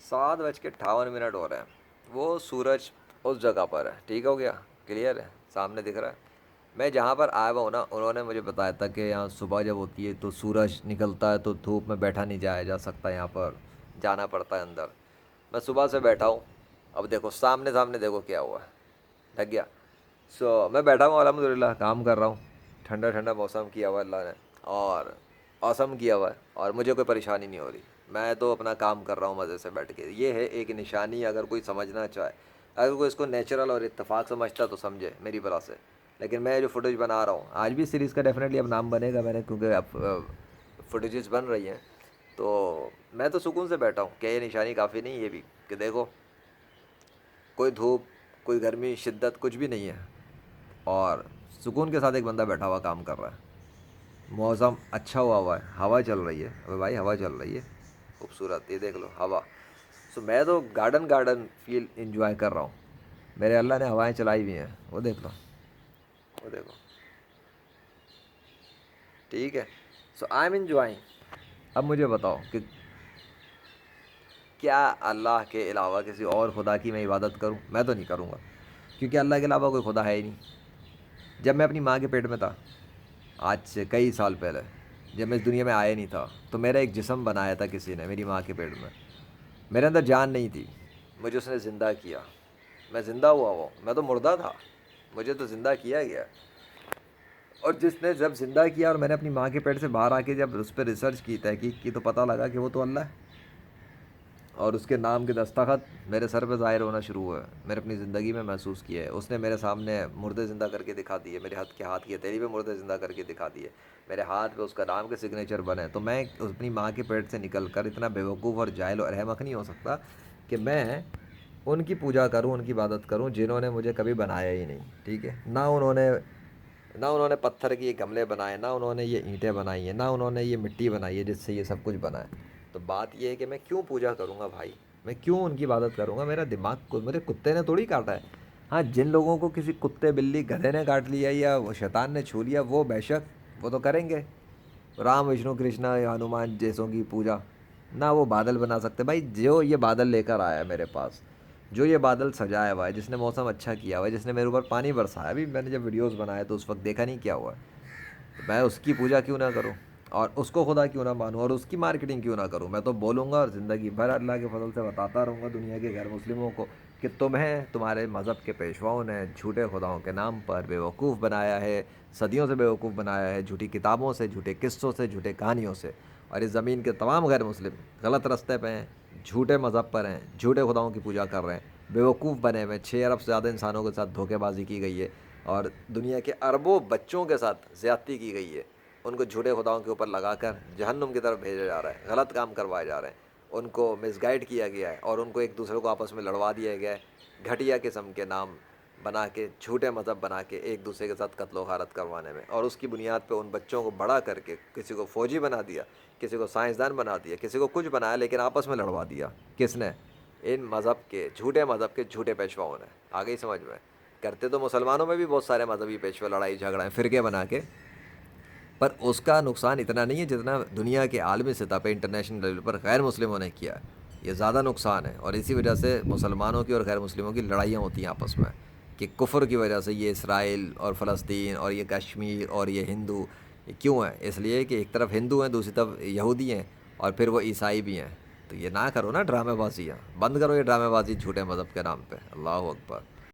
7:58 ہو رہے ہیں، وہ سورج اس جگہ پر ہے، ٹھیک ہو گیا، کلیئر ہے، سامنے دکھ رہا ہے۔ میں جہاں پر آیا ہوا ہوں نا، انہوں نے مجھے بتایا تھا کہ یہاں صبح جب ہوتی ہے تو سورج نکلتا ہے تو دھوپ میں بیٹھا نہیں جایا جا سکتا، یہاں پر جانا پڑتا ہے اندر۔ میں صبح سے بیٹھا ہوں، اب دیکھو سامنے سامنے دیکھو کیا ہوا ہے، ڈھک گیا۔ میں بیٹھا ہوں، الحمد للہ کام کر رہا ہوں، ٹھنڈا ٹھنڈا موسم کیا ہوا ہے اللہ نے، اور اوسم کیا ہوا ہے، اور مجھے کوئی پریشانی نہیں ہو رہی، میں تو اپنا کام کر رہا ہوں مزے سے بیٹھ کے۔ یہ ہے ایک نشانی، اگر کوئی سمجھنا چاہے، اگر کوئی اس کو نیچرل اور اتفاق سمجھتا تو سمجھے میری بلا سے۔ لیکن میں جو فوٹیج بنا رہا ہوں آج بھی سیریز کا ڈیفینیٹلی اب نام بنے گا، میں نے کیونکہ اب فوٹیجز بن رہی ہیں، تو میں تو سکون سے بیٹھا ہوں کہ یہ نشانی کافی نہیں، یہ بھی کہ دیکھو کوئی دھوپ، کوئی گرمی شدت کچھ بھی نہیں ہے، اور سکون کے ساتھ ایک بندہ بیٹھا ہوا کام کر رہا ہے، موسم اچھا ہوا ہے، ہوا چل رہی ہے، ابے بھائی ہوا چل رہی ہے خوبصورت، یہ دیکھ لو ہوا۔ میں تو گارڈن فیل انجوائے کر رہا ہوں، میرے اللہ نے ہوائیں چلائی ہوئی ہیں، وہ دیکھ لو، وہ دیکھو، ٹھیک ہے، آئی ایم انجوائنگ۔ اب مجھے بتاؤ کہ کیا اللہ کے علاوہ کسی اور خدا کی میں عبادت کروں؟ میں تو نہیں کروں گا، کیونکہ اللہ کے علاوہ کوئی خدا ہے ہی نہیں۔ جب میں اپنی ماں کے پیٹ میں تھا، آج سے کئی سال پہلے، جب میں اس دنیا میں آیا نہیں تھا، تو میرا ایک جسم بنایا تھا کسی نے میری ماں کے پیٹ میں، میرے اندر جان نہیں تھی، مجھے اس نے زندہ کیا، میں زندہ ہوا ہوں، میں تو مردہ تھا، مجھے تو زندہ کیا گیا۔ اور جس نے جب زندہ کیا اور میں نے اپنی ماں کے پیٹ سے باہر آ کے جب اس پہ ریسرچ کی، تحقیق کی، تو پتہ لگا کہ وہ تو اللہ ہے، اور اس کے نام کے دستخط میرے سر پہ ظاہر ہونا شروع ہوئے، میں نے اپنی زندگی میں محسوس کیا ہے۔ اس نے میرے سامنے مردے زندہ کر کے دکھا دیے، میرے ہاتھ کے ہتھیلی پہ مردے زندہ کر کے دکھا دیے، میرے ہاتھ پہ اس کا نام کے سگنیچر بنے۔ تو میں اپنی ماں کے پیٹ سے نکل کر اتنا بیوقوف اور جاہل اور احمق نہیں ہو سکتا کہ میں ان کی پوجا کروں، ان کی عبادت کروں جنہوں نے مجھے کبھی بنایا ہی نہیں، ٹھیک ہے؟ نہ انہوں نے پتھر کے یہ گملے بنائے، نہ انہوں نے یہ اینٹیں بنائی ہیں، نہ انہوں نے یہ مٹی بنائی ہے جس سے یہ سب کچھ بنا ہے۔ تو بات یہ ہے کہ میں کیوں پوجا کروں گا بھائی، میں کیوں ان کی عبادت کروں گا؟ میرا دماغ کو میرے کتے نے تھوڑی کاٹا ہے۔ ہاں، جن لوگوں کو کسی کتے بلی گدھے نے کاٹ لیا یا وہ شیطان نے چھو لیا، وہ بے شک وہ تو کریں گے، رام وشنو کرشنا یا ہنومان جیسوں کی پوجا، نہ وہ بادل بنا سکتے بھائی۔ جو یہ بادل لے کر آیا ہے میرے پاس، جو یہ بادل سجایا ہوا ہے، جس نے موسم اچھا کیا ہوا ہے، جس نے میرے اوپر پانی برسایا، ابھی میں نے جب ویڈیوز بنائے تو اس وقت دیکھا نہیں کیا ہوا ہے، تو میں اس کی پوجا کیوں نہ کروں، اور اس کو خدا کیوں نہ مانوں، اور اس کی مارکیٹنگ کیوں نہ کروں؟ میں تو بولوں گا اور زندگی بھر اللہ کے فضل سے بتاتا رہوں گا دنیا کے غیر مسلموں کو کہ تمہیں تمہارے مذہب کے پیشواؤں نے جھوٹے خداؤں کے نام پر بیوقوف بنایا ہے، صدیوں سے بیوقوف بنایا ہے، جھوٹی کتابوں سے، جھوٹے قصوں سے، جھوٹے کہانیوں سے۔ اور اس زمین کے تمام غیر مسلم غلط رستے پہ ہیں، جھوٹے مذہب پر ہیں، جھوٹے خداؤں کی پوجا کر رہے ہیں، بیوقوف بنے ہوئے۔ 6 ارب سے زیادہ انسانوں کے ساتھ دھوکے بازی کی گئی ہے، اور دنیا کے اربوں بچوں کے ساتھ زیادتی کی گئی ہے، ان کو جھوٹے خداؤں کے اوپر لگا کر جہنم کی طرف بھیجا جا رہا ہے، غلط کام کروائے جا رہے ہیں، ان کو مس گائیڈ کیا گیا ہے، اور ان کو ایک دوسرے کو آپس میں لڑوا دیا گیا ہے، گھٹیا قسم کے نام بنا کے، جھوٹے مذہب بنا کے ایک دوسرے کے ساتھ قتل و غارت کروانے میں، اور اس کی بنیاد پہ ان بچوں کو بڑا کر کے کسی کو فوجی بنا دیا، کسی کو سائنسدان بنا دیا، کسی کو کچھ بنایا، لیکن آپس میں لڑوا دیا۔ کس نے؟ ان مذہب کے، جھوٹے مذہب کے جھوٹے پیشواؤں نے۔ آ گئی سمجھ میں؟ کرتے تو مسلمانوں میں بھی بہت سارے مذہبی پیشوا لڑائی جھگڑا ہیں فرقے بنا کے، پر اس کا نقصان اتنا نہیں ہے جتنا دنیا کے عالمی سطح پہ انٹرنیشنل لیول پر غیر مسلموں نے کیا ہے، یہ زیادہ نقصان ہے، اور اسی وجہ سے مسلمانوں کی اور غیر مسلموں کی لڑائیاں ہوتی ہیں آپس میں، کہ کفر کی وجہ سے یہ اسرائیل اور فلسطین اور یہ کشمیر اور یہ ہندو، یہ کیوں ہے؟ اس لیے کہ ایک طرف ہندو ہیں، دوسری طرف یہودی ہیں، اور پھر وہ عیسائی بھی ہیں۔ تو یہ نہ کرو نا ڈرامے بازیاں، بند کرو یہ ڈرامے بازی جھوٹے مذہب کے نام پہ۔ اللہ اکبر۔